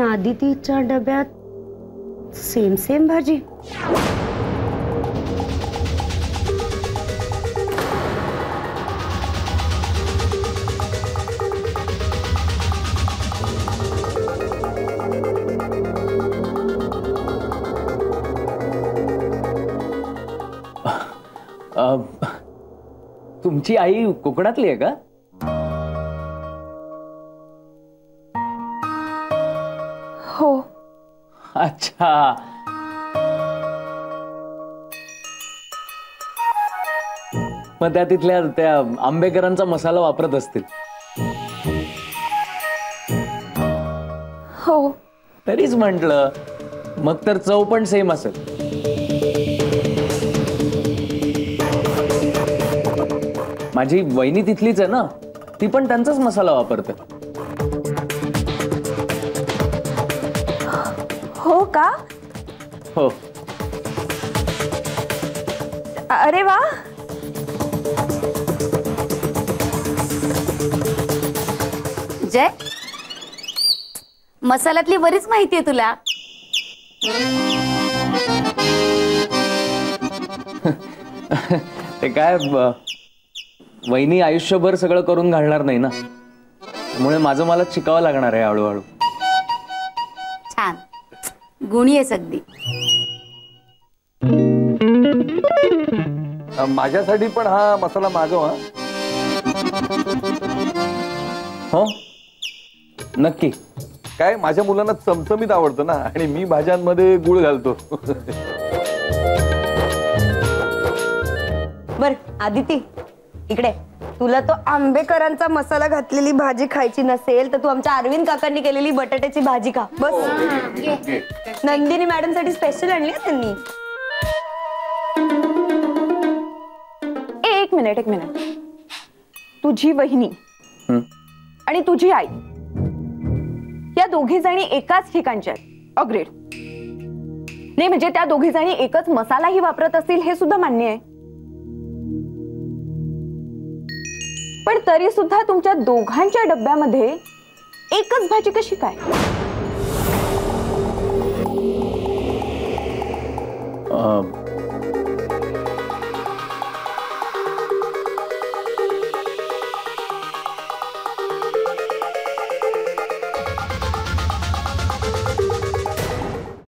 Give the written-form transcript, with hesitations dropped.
आदितीच्या डब्यात same same भाजी? तुमची आई कोकणातली आहे का? हो. अच्छा. मग त्या तिथल्या त्या आंबेकरांचा मसाला वापरत असतील. हो. तरीच म्हंटल, मग तर चव पण सेम असेल. माझी वहिनी तिथलीच आहे ना, ती पण त्यांचाच मसाला वापरते. हो का? हो. अरे वा. जय, मसाल्यातली बरीच माहिती आहे तुला. ते काय, वहिनी आयुष्यभर सगळं करून घालणार नाही ना, त्यामुळे माझं मला शिकावं लागणार आहे हळूहळू. छान, गुणी आहेस अगदी. माझ्यासाठी पण हा मसाला मागव. हो नक्की. काय, माझ्या मुलांना चमचमीत आवडतं ना, आणि मी भाज्यांमध्ये गुळ घालतो. बर आदिती, इकडे. तुला तो आंबेकरांचा मसाला घातलेली भाजी खायची नसेल तर तू आमच्या अरविंद काकांनी केलेली बटाट्याची भाजी खा बस. नंदिनी मॅडम साठी स्पेशल आणली त्यांनी. एक मिनिट. तुझी वहिनी आणि तुझी आई या दोघी जणी एकाच ठिकाणच्या आहेत. अग्रेड. नाही म्हणजे त्या दोघी जणी एकच मसालाही वापरत असतील हे सुद्धा मान्य आहे, पण तरी सुद्धा तुमच्या दोघांच्या डब्यामध्ये एकच भाजी कशी काय?